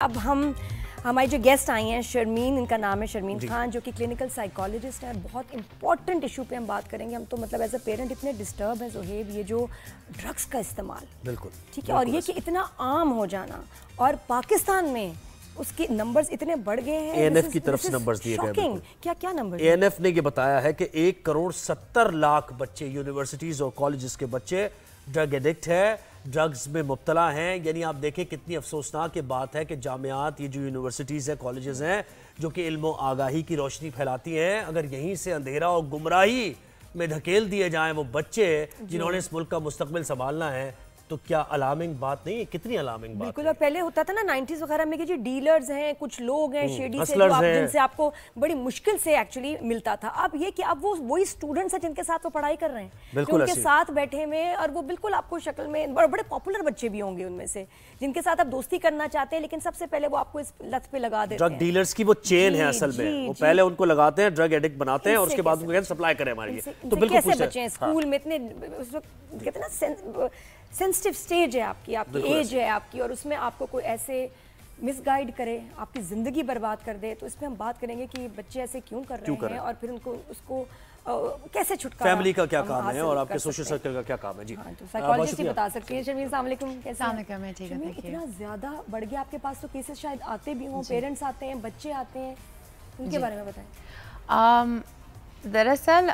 اب ہماری جو گیسٹ آئی ہیں شرمین، ان کا نام ہے شرمین خان، جو کہ کلینکل سائیکالوجسٹ ہیں. بہت امپورٹنٹ ایشو پہ ہم بات کریں گے. ہم تو مطلب ایز اے پیرنٹ اتنے ڈسٹرب ہیں زہیب، یہ جو ڈرگس کا استعمال، بالکل ٹھیک ہے، اور یہ کہ اتنا عام ہو جانا، اور پاکستان میں اس کے نمبرز اتنے بڑھ گئے ہیں. اے این ایف کی طرف سے نمبرز دیے گئے. کیا نمبر؟ اے این ایف نے یہ بتایا ہے کہ 1,70,00,000 بچے یونیورسٹیز اور کالجز کے بچے ڈرگ ایڈکٹ ہے، ڈرگز میں مبتلا ہیں. یعنی آپ دیکھیں کتنی افسوسناک یہ بات ہے کہ جامعات، یہ جو یونیورسٹیز ہیں، کالجز ہیں، جو کہ علم و آگاہی کی روشنی پھیلاتی ہیں، اگر یہیں سے اندھیرا اور گمراہی میں دھکیل دیے جائیں وہ بچے جنہوں نے اس ملک کا مستقبل سنبھالنا ہے، تو کیا الارمنگ بات نہیں ہے؟ کتنی الارمنگ بات ہے. بالکل. اور پہلے ہوتا تھا نا 90s وغیرہ میں کہ جی ڈیلرز ہیں، کچھ لوگ ہیں شیڈی سے جن سے آپ کو بڑی مشکل سے ایکچولی ملتا تھا. اب یہ کہ اب وہ وہی اسٹوڈنٹس ہیں جن کے ساتھ وہ پڑھائی کر رہے ہیں، جو ان کے ساتھ بیٹھے ہوئے، اور وہ بالکل آپ کو شکل میں بڑے پاپولر بچے بھی ہوں گے ان میں سے، جن کے ساتھ آپ دوستی کرنا چاہتے ہیں، لیکن سب سے پہلے وہ آپ کو اس لت پہ لگا دیتے ہیں. ڈرگ ڈیلرز کی وہ چین ہے اصل میں. وہ پہلے ان کو لگاتے ہیں، ڈرگ ایڈکٹ بناتے ہیں، اور اس کے بعد ان کو کہتے ہیں سپلائی کریں ہمارے لیے. تو بالکل کیسے بچے ہیں اسکول میں اتنے، اس وقت کہتے ہیں نا سینسٹیو سٹیج ہے آپ کی ایج ہے آپ کی، اور اس میں آپ کو کوئی ایسے مس گائیڈ کرے، آپ کی زندگی برباد کر دے. تو اس پہ ہم بات کریں گے کہ بچے ایسے کیوں کر رہے ہیں، اور پھر ان کو اس کو کیسے چھٹکارا، فیملی کا کیا کام ہے اور آپ کے سوشل سرکل کا کیا کام ہے. جی تو سائیکالوجسٹ ہی بتا سکتی ہیں. شرمین السلام علیکم. کیسے ہیں؟ ٹھیک ہے. اتنا زیادہ بڑھ گیا آپ کے پاس تو کیسز شاید آتے بھی ہوں، پیرنٹس آتے ہیں، بچے آتے ہیں، ان کے بارے میں بتائیں. دراصل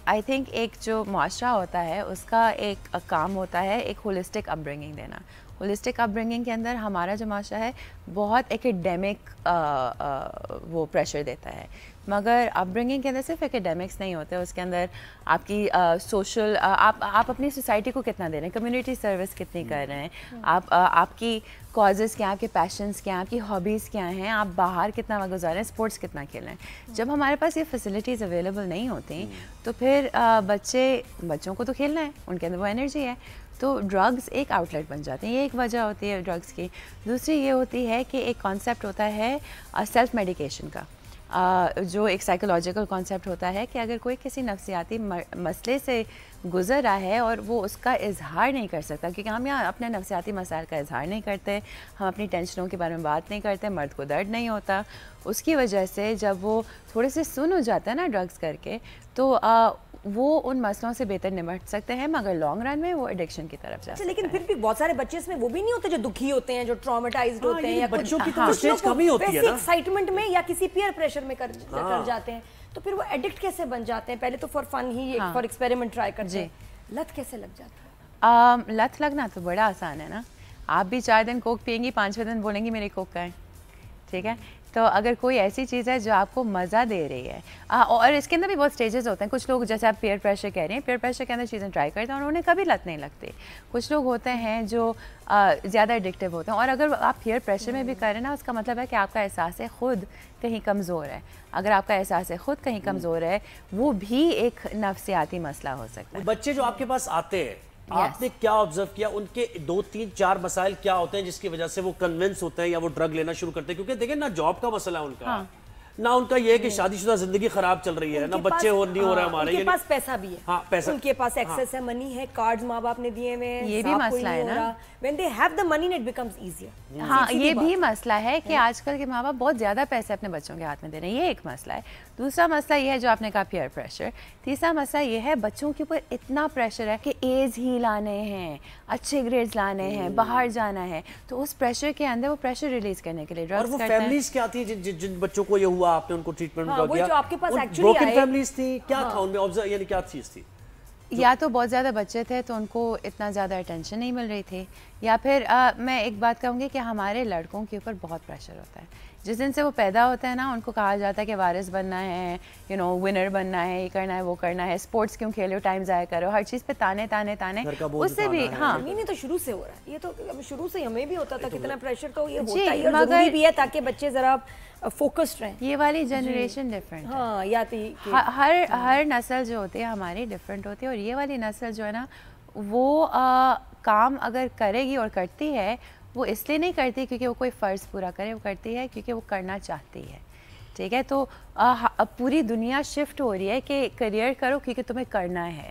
آئی تھنک ایک جو معاشرہ ہوتا ہے اس کا ایک کام ہوتا ہے ایک ہولسٹک اپ برنگنگ دینا. ہولسٹک اپ برنگنگ کے اندر ہمارا جو معاشرہ ہے بہت ایکیڈیمک وہ پریشر دیتا ہے، مگر اپ برنگنگ کے اندر صرف ایکیڈیمکس نہیں ہوتے، اس کے اندر آپ کی سوشل، آپ اپنی سوسائٹی کو کتنا دے رہے ہیں، کمیونٹی سروس کتنی کر رہے ہیں، آپ کی کازز کیا ہیں، آپ کے پیشنس کیا ہیں، آپ کی ہابیز کیا ہیں، آپ باہر کتنا وقت گزارے ہیں، اسپورٹس کتنا کھیل رہے ہیں. جب ہمارے پاس یہ فیسلٹیز اویلیبل نہیں ہوتی تو پھر بچوں کو تو کھیلنا ہے، ان کے اندر وہ انرجی ہے، تو ڈرگز ایک آؤٹ لیٹ بن جاتے ہیں. یہ ایک وجہ ہوتی ہے ڈرگز کی. دوسری یہ ہوتی ہے کہ ایک کانسیپٹ ہوتا ہے سیلف میڈیکیشن کا، جو ایک سائیکولوجیکل کانسیپٹ ہوتا ہے کہ اگر کوئی کسی نفسیاتی مسئلے سے گزر رہا ہے اور وہ اس کا اظہار نہیں کر سکتا، کیونکہ ہم یہاں اپنے نفسیاتی مسائل کا اظہار نہیں کرتے، ہم اپنی ٹینشنوں کے بارے میں بات نہیں کرتے، مرد کو درد نہیں ہوتا، اس کی وجہ سے جب وہ تھوڑے سے سن ہو جاتا ہے نا ڈرگز کر کے، تو وہ ان مسئلوں سے بہتر نمٹ سکتے ہیں، مگر لانگ رن میں وہ ایڈکشن کی طرف جا سکتے ہیں. لیکن پھر بھی بہت سارے بچے اس میں وہ بھی نہیں ہوتے جو دکھی ہوتے ہیں، جو ٹراماٹائزڈ ہوتے ہیں، یا بچوں کی تو اسٹیج کمی ہوتی ہے نا، ایکسائٹمنٹ میں یا کسی پیئر پریشر میں کر جاتے ہیں. تو پھر وہ ایڈکٹ کیسے بن جاتے ہیں؟ پہلے تو for fun he, for experiment try کرتے ہیں. لت کیسے لگ جاتی ہے؟ لت لگنا تو بڑا آسان ہے نا. آپ بھی 4 دن کوک پئیں گی، 5ویں دن بولیں گی میری کوک کا ہے، ٹھیک ہے. تو اگر کوئی ایسی چیز ہے جو آپ کو مزہ دے رہی ہے، اور اس کے اندر بھی بہت سٹیجز ہوتے ہیں. کچھ لوگ جیسے آپ پیئر پریشر کہہ رہے ہیں، پیئر پریشر کے اندر چیزیں ٹرائی کرتے ہیں اور انہیں کبھی لت نہیں لگتی. کچھ لوگ ہوتے ہیں جو زیادہ ایڈکٹیو ہوتے ہیں، اور اگر آپ پیئر پریشر میں بھی کر رہے ہیں نا، اس کا مطلب ہے کہ آپ کا احساس خود کہیں کمزور ہے. اگر آپ کا احساس خود کہیں کمزور ہے، وہ بھی ایک نفسیاتی مسئلہ ہو سکتا ہے. بچے جو آپ کے پاس آتے ہیں، آپ نے کیا آبزرو کیا، ان کے 2 3 4 مسائل کیا ہوتے ہیں جس کی وجہ سے وہ کنونس ہوتے ہیں یا وہ ڈرگ لینا شروع کرتے ہیں؟ کیونکہ دیکھیں نہ جاب کا مسئلہ ہے ان کا، نہ ان کا یہ ہے کہ شادی شدہ زندگی خراب چل رہی ہے، نہ بچے نہیں ہو رہے ہمارے. ان کے پاس پیسہ بھی ہے، ان کے پاس ایکسس ہے، منی ہے، کارڈز ماں باپ نے دیے ہوئے ہیں، یہ بھی مسئلہ ہے نا. when they have the money it becomes easier. ہاں، یہ بھی مسئلہ ہے کہ آج کل کے ماں باپ بہت زیادہ پیسے اپنے بچوں کے ہاتھ میں دے رہے ہیں، یہ ایک مسئلہ ہے. دوسرا مسئلہ یہ ہے جو آپ نے کہا پیئر پریشر. تیسرا مسئلہ یہ ہے بچوں کے اوپر اتنا پریشر ہے کہ ایز ہی لانے ہیں، اچھے گریڈز لانے ہیں، باہر جانا ہے، تو اس پریشر کے اندر وہ پریشر ریلیز کرنے کے لیے ڈرگز کرتے ہیں. اور وہ فیملیز کیا تھی جن بچوں کو یہ ہوا، آپ نے ان کو ٹریٹمنٹ کیا؟ وہ جو آپ کے پاس ایکچولی بروکن فیملیز تھی، کیا تھا ان میں آبزرو، یعنی کیا چیز تھی؟ یا تو بہت زیادہ بچے تھے تو ان کو اتنا زیادہ اٹینشن نہیں مل رہی تھی، یا پھر میں ایک بات کہوں گی کہ ہمارے لڑکوں کے اوپر بہت پریشر ہوتا ہے. جس دن سے وہ پیدا ہوتا ہے نا، ان کو کہا جاتا ہے کہ وارث بننا ہے، ونر بننا ہے، یہ کرنا ہے، وہ کرنا ہے، اسپورٹس کیوں کھیلو، ٹائم ضائع کرو، ہر چیز پہ تانے تانے تانے. اس سے بھی نہیں تو شروع سے ہو رہا ہے یہ، تو شروع سے ہمیں بھی ہوتا تھا کتنا پریشر، تو یہ ہوتا ہی اور ضروری بھی ہے تاکہ بچے ذرا فوکسڈ رہیں. یہ والی جنریشن ڈفرینٹ ہے. ہاں، یا ہر نسل جو ہوتی ہے ہماری ڈفرینٹ ہوتی ہے، اور یہ والی نسل جو ہے نا، وہ کام اگر کرے گی اور کرتی ہے، وہ اس لیے نہیں کرتی کیونکہ وہ کوئی فرض پورا کرے، وہ کرتی ہے کیونکہ وہ کرنا چاہتی ہے. ٹھیک ہے. تو پوری دنیا شفٹ ہو رہی ہے کہ کریئر کرو کیونکہ تمہیں کرنا ہے.